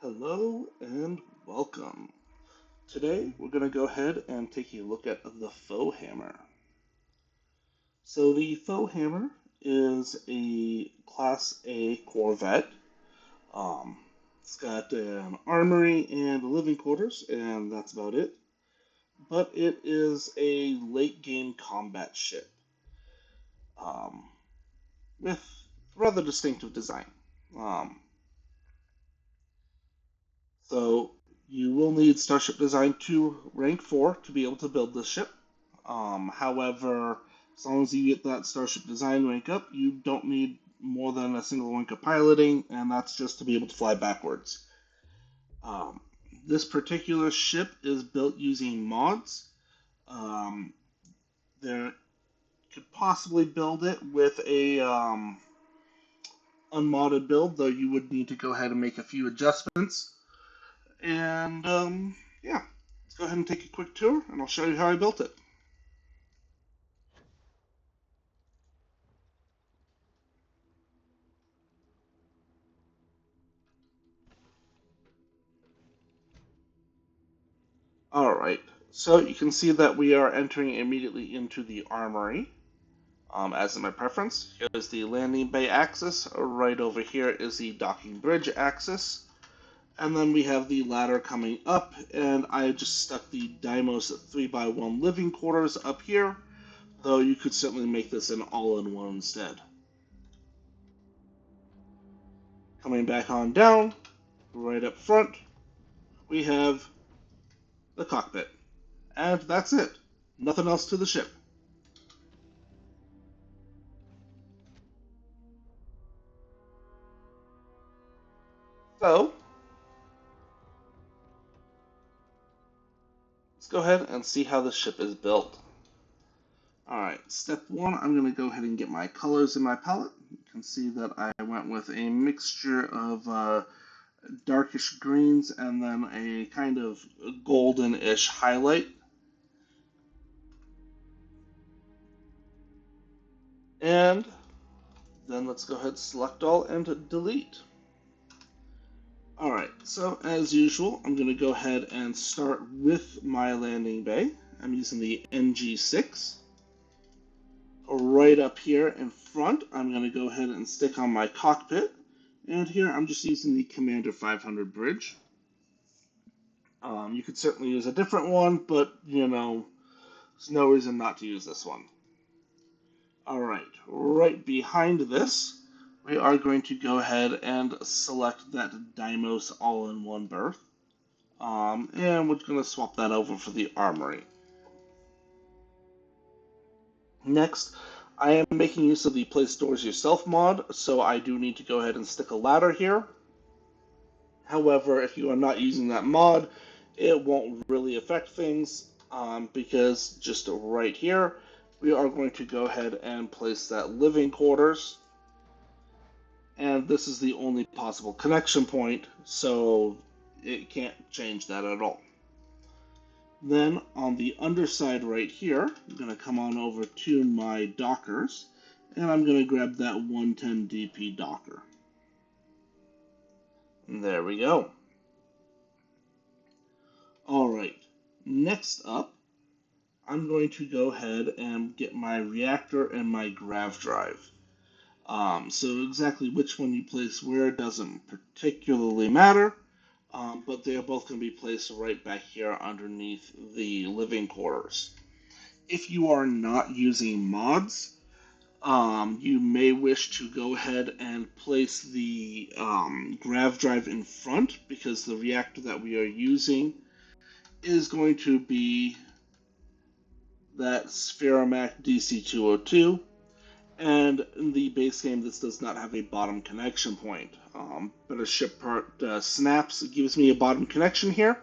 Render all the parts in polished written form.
Hello and welcome. Today we're going to go ahead and take a look at the Foehammer. So the Foehammer is a Class A corvette. Um, it's got an armory and living quarters, and that's about it. But it is a late game combat ship um, with rather distinctive design. Um, so you will need Starship Design 2 Rank 4 to be able to build this ship. However, as long as you get that Starship Design rank up, you don't need more than a single rank of piloting, and that's just to be able to fly backwards. Um, this particular ship is built using mods. Um, there could possibly build it with a unmodded build, though you would need to go ahead and make a few adjustments. And yeah, let's go ahead and take a quick tour, and I'll show you how I built it. Alright, so you can see that we are entering immediately into the armory, as in my preference. Here's the landing bay axis, right over here is the docking bridge axis, and then we have the ladder coming up, and I just stuck the Deimos 3x1 living quarters up here, though you could certainly make this an all-in-one instead. Coming back on down, right up front, we have the cockpit. And that's it. Nothing else to the ship. So, let's go ahead and see how the ship is built. Alright, step one, I'm going to go ahead and get my colors in my palette. You can see that I went with a mixture of darkish greens and then a kind of golden-ish highlight. And then let's go ahead, select all, and delete. Alright, so as usual, I'm going to go ahead and start with my landing bay. I'm using the NG6. Right up here in front, I'm going to go ahead and stick on my cockpit. And here I'm just using the Commander 500 bridge. You could certainly use a different one, but, there's no reason not to use this one. Alright, right behind this, we are going to go ahead and select that Deimos all-in-one berth. And we're going to swap that over for the armory. Next, I am making use of the Place Doors Yourself mod, so I do need to go ahead and stick a ladder here. However, if you are not using that mod, it won't really affect things, because just right here, we are going to go ahead and place that living quarters. And this is the only possible connection point, so it can't change that at all. Then on the underside right here, I'm going to come on over to my dockers, and I'm going to grab that 110 DP docker. And there we go. Alright, next up, I'm going to go ahead and get my reactor and my grav drive. So exactly which one you place where doesn't particularly matter. But they are both going to be placed right back here underneath the living quarters. If you are not using mods, you may wish to go ahead and place the grav drive in front, because the reactor that we are using is going to be that Spheromac DC-202. And in the base game, this does not have a bottom connection point. But a ship part snaps gives me a bottom connection here.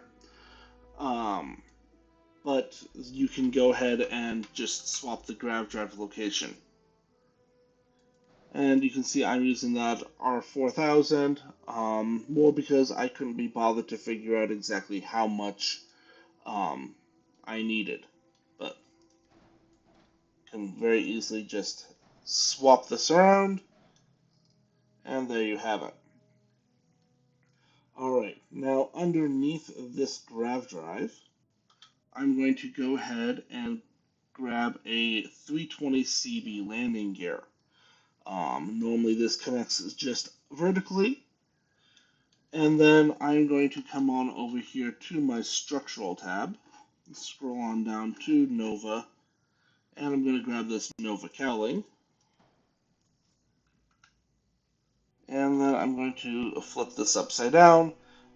But you can go ahead and just swap the grav drive location. And you can see I'm using that R4000, more because I couldn't be bothered to figure out exactly how much I needed. But can very easily just swap this around, and there you have it. Alright, underneath this grav drive, I'm going to go ahead and grab a 320 CB landing gear. Normally this connects just vertically, and then I'm going to come on over here to my structural tab, scroll on down to Nova, and I'm going to grab this Nova cowling, and then I'm going to flip this upside down,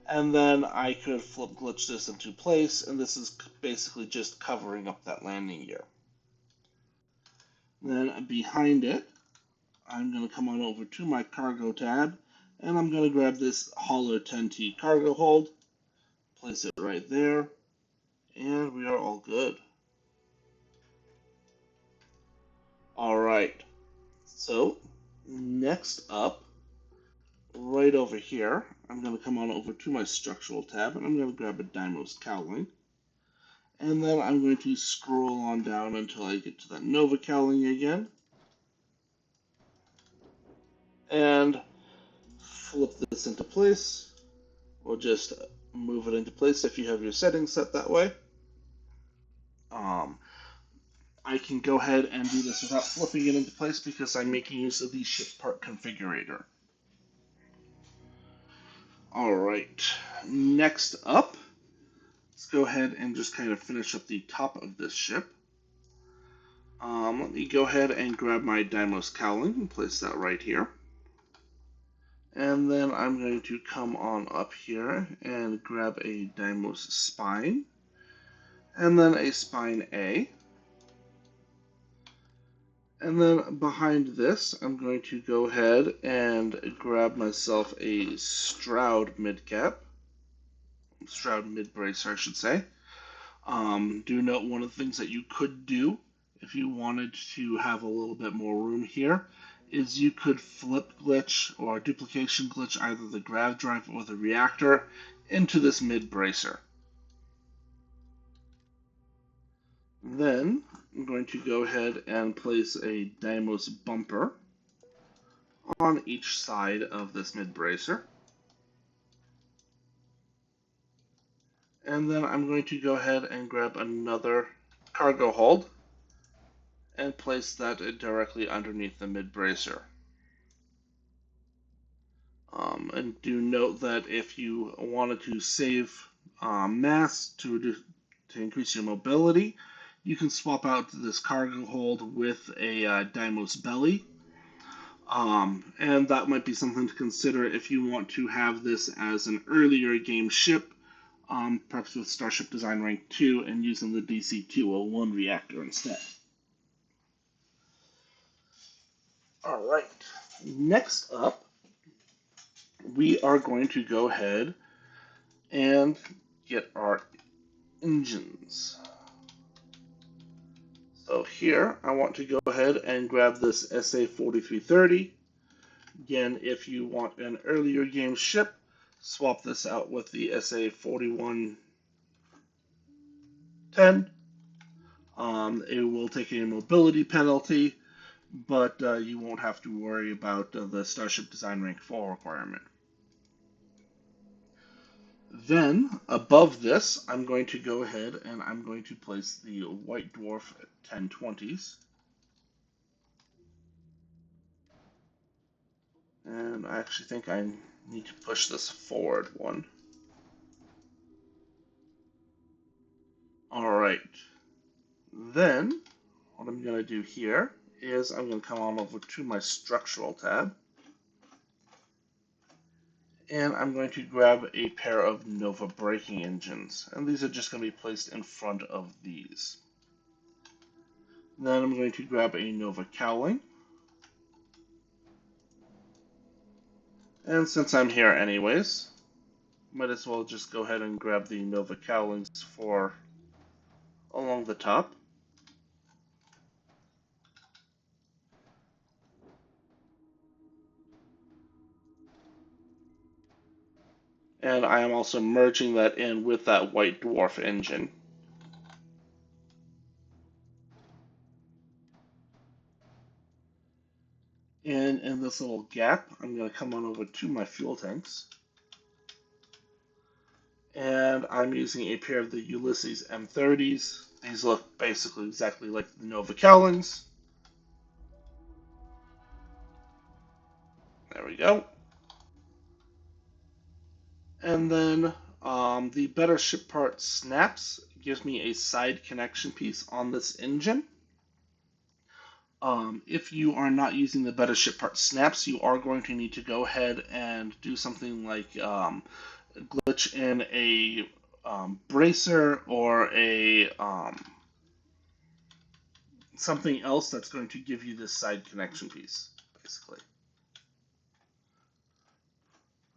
and then I could flip glitch this into place, and this is basically just covering up that landing gear. Then behind it, I'm going to come on over to my cargo tab, and I'm going to grab this Hauler 10T cargo hold, place it right there, and we are all good. Alright, so next up, right over here, I'm going to come on over to my structural tab, and I'm going to grab a Deimos cowling, and then I'm going to scroll on down until I get to that Nova cowling again, and flip this into place. We'll just move it into place if you have your settings set that way. I can go ahead and do this without flipping it into place because I'm making use of the ship part configurator. Alright, next up, let's go ahead and just kind of finish up the top of this ship. Let me go ahead and grab my Deimos cowling and place that right here. And then I'm going to come on up here and grab a Deimos spine, and then a spine A. And then behind this, I'm going to go ahead and grab myself a Stroud mid-bracer, I should say. Do note one of the things that you could do if you wanted to have a little bit more room here is you could flip glitch or duplication glitch either the grav drive or the reactor into this mid-bracer. Then I'm going to go ahead and place a Deimos bumper on each side of this mid-bracer. And then I'm going to go ahead and grab another cargo hold and place that directly underneath the mid-bracer. And do note that if you wanted to save mass to increase your mobility, you can swap out this cargo hold with a Deimos belly. And that might be something to consider if you want to have this as an earlier game ship, perhaps with Starship Design Rank 2 and using the DC-201 reactor instead. Alright, next up, we are going to go ahead and get our engines. So here, I want to go ahead and grab this SA-4330. Again, if you want an earlier game ship, swap this out with the SA-4110. It will take a mobility penalty, but you won't have to worry about the Starship Design Rank 4 requirement. Then, above this, I'm going to go ahead and I'm going to place the White Dwarf 1020s. And I actually think I need to push this forward one. Alright. Then, what I'm going to do here is I'm going to come on over to my structural tab. And I'm going to grab a pair of Nova braking engines. And these are just going to be placed in front of these. Then I'm going to grab a Nova cowling. And since I'm here anyways, might as well just go ahead and grab the Nova cowlings for along the top. And I am also merging that in with that White Dwarf engine. And in this little gap, I'm going to come on over to my fuel tanks. And I'm using a pair of the Ulysses M30s. These look basically exactly like the Nova Cowlings. There we go. And then the Better Ship Part Snaps gives me a side connection piece on this engine. If you are not using the Better Ship Part Snaps, you are going to need to go ahead and do something like glitch in a bracer or a something else that's going to give you this side connection piece, basically.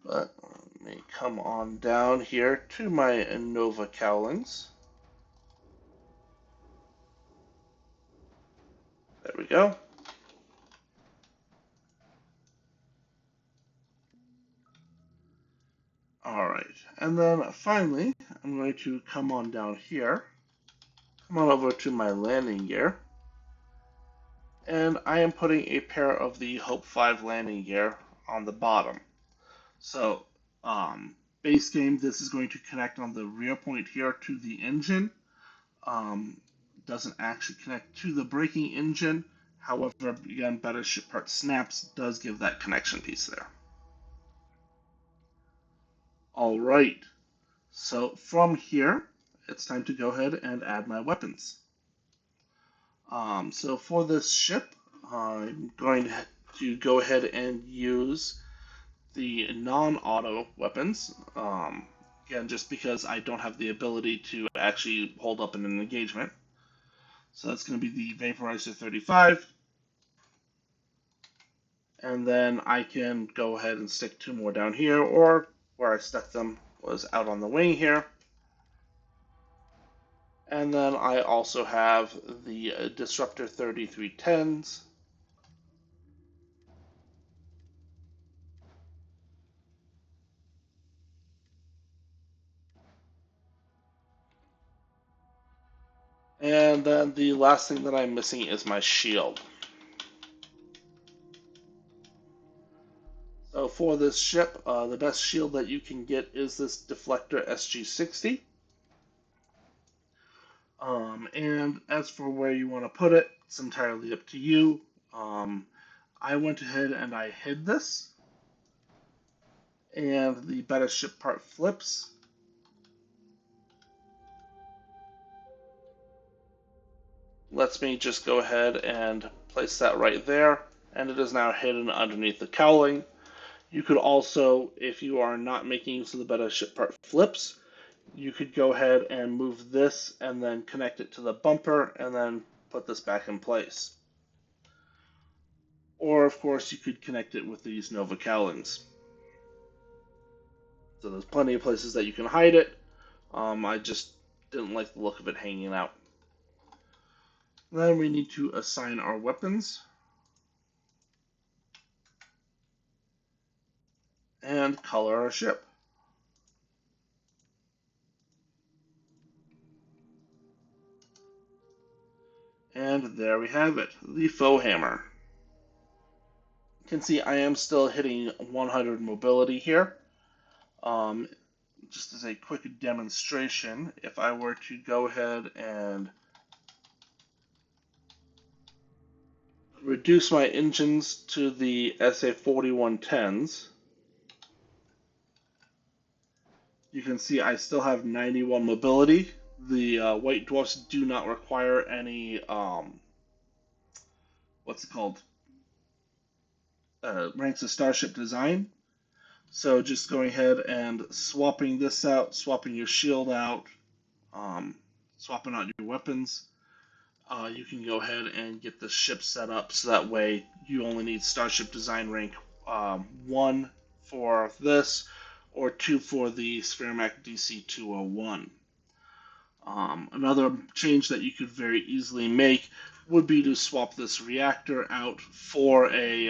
But let me come on down here to my Nova Cowlings. There we go. Alright, and then finally, I'm going to come on down here, come on over to my landing gear, and I am putting a pair of the Hope 5 landing gear on the bottom. So, base game, this is going to connect on the rear point here to the engine. Doesn't actually connect to the braking engine. However, again, Better Ship Part Snaps does give that connection piece there. All right, so from here, it's time to go ahead and add my weapons. So for this ship, I'm going to go ahead and use the non-auto weapons. Again, just because I don't have the ability to actually hold up in an engagement. So that's going to be the Vaporizer 35. And then I can go ahead and stick 2 more down here, or where I stuck them was out on the wing here. And then I also have the Disruptor 3310s. And then the last thing that I'm missing is my shield. So for this ship, the best shield that you can get is this Deflector SG60. And as for where you want to put it, it's entirely up to you. I went ahead and I hid this. And the Better Ship Part flips. Lets me just go ahead and place that right there. And it is now hidden underneath the cowling. You could also, if you are not making use of the Better Ship Part flips, you could go ahead and move this and then connect it to the bumper and then put this back in place. Or, of course, you could connect it with these Nova Cowlings. So there's plenty of places that you can hide it. I just didn't like the look of it hanging out. Then we need to assign our weapons. And color our ship. And there we have it, the Foehammer. You can see I am still hitting 100 mobility here. Just as a quick demonstration, if I were to go ahead and reduce my engines to the SA4110s, you can see I still have 91 mobility. The White Dwarfs do not require any, what's it called, ranks of Starship design. So just going ahead and swapping this out, swapping your shield out, swapping out your weapons, you can go ahead and get the ship set up so that way you only need Starship Design rank 1 for this, or 2 for the Sphermac DC-201. Another change that you could very easily make would be to swap this reactor out for a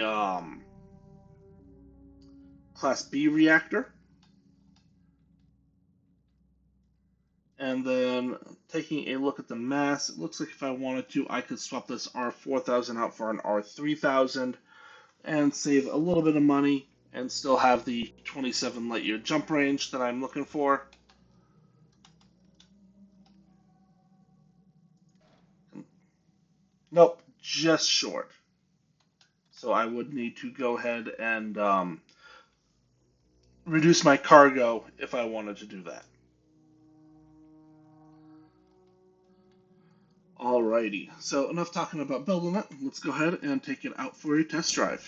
Class B reactor. And then taking a look at the mass, it looks like if I wanted to, I could swap this R4000 out for an R3000 and save a little bit of money and still have the 27 light year jump range that I'm looking for. Nope, just short. So I would need to go ahead and reduce my cargo if I wanted to do that. Alrighty, so enough talking about building it. Let's go ahead and take it out for a test drive.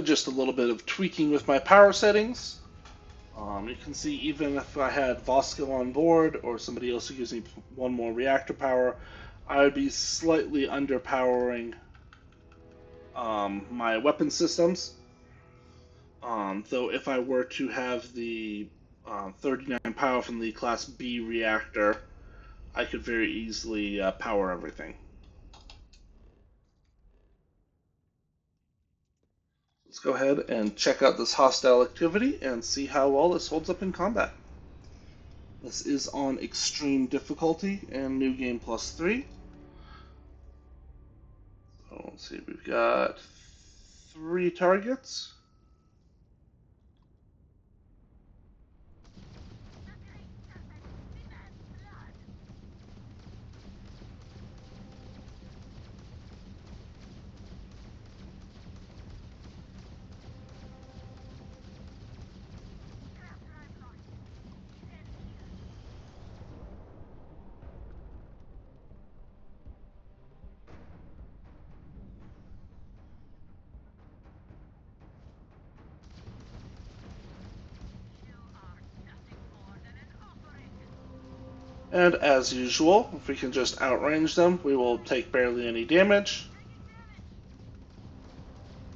Just a little bit of tweaking with my power settings. You can see even if I had Vosko on board or somebody else who gives me one more reactor power, I would be slightly underpowering my weapon systems. Though if I were to have the 39 power from the Class B reactor, I could very easily power everything. Let's go ahead and check out this hostile activity and see how well this holds up in combat. This is on extreme difficulty and new game +3. So let's see, we've got 3 targets. And as usual, if we can just outrange them, we will take barely any damage.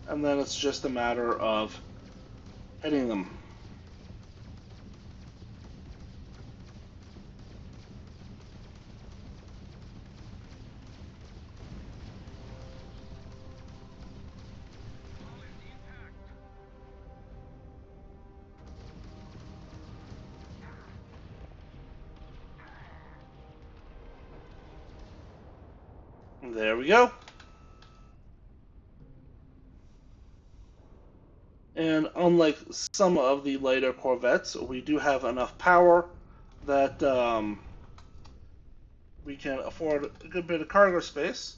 And then it's just a matter of hitting them. And there we go. And unlike some of the lighter corvettes, we do have enough power that we can afford a good bit of cargo space.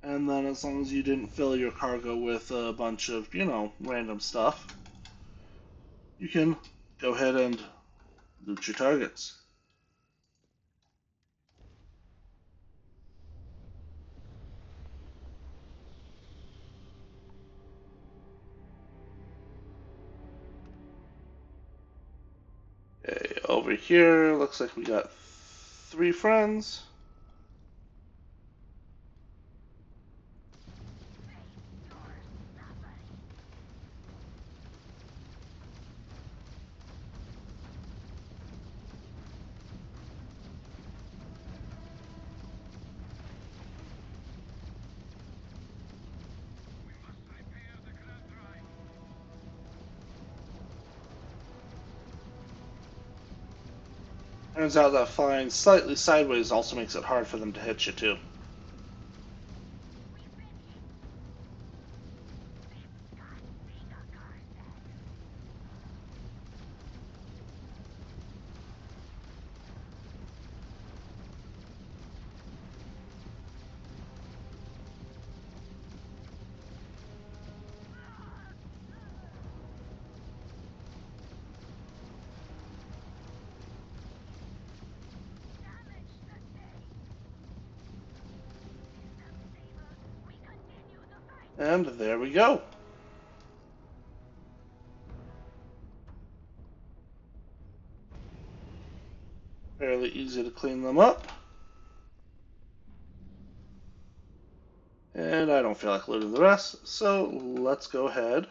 And then as long as you didn't fill your cargo with a bunch of, random stuff, you can go ahead and loot your targets. Okay, over here, looks like we got 3 friends. Turns out that flying slightly sideways also makes it hard for them to hit you too. And there we go. Fairly easy to clean them up. And I don't feel like looting the rest, so let's go ahead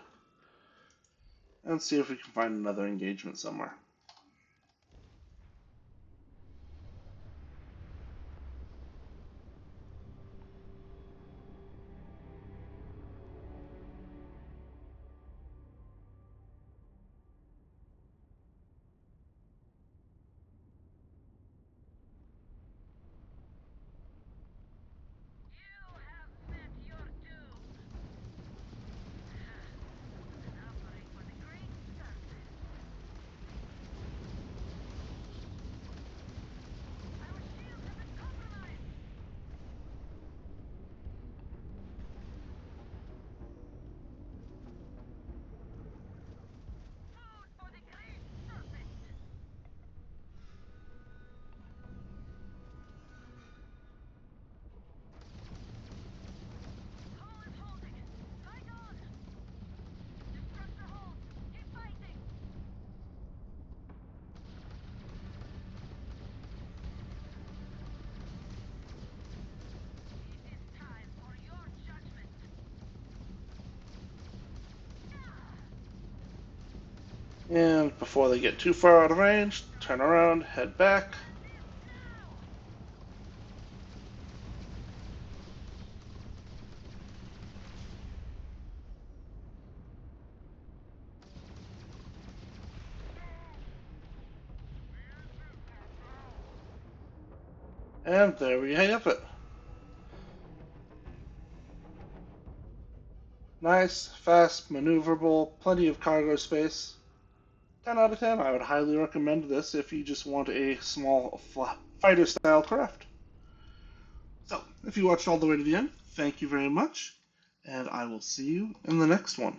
and see if we can find another engagement somewhere. And before they get too far out of range, turn around, head back. And there we have it. Nice, fast, maneuverable, plenty of cargo space. 10 out of 10. I would highly recommend this if you just want a small fighter style craft. So, if you watched all the way to the end, thank you very much, and I will see you in the next one.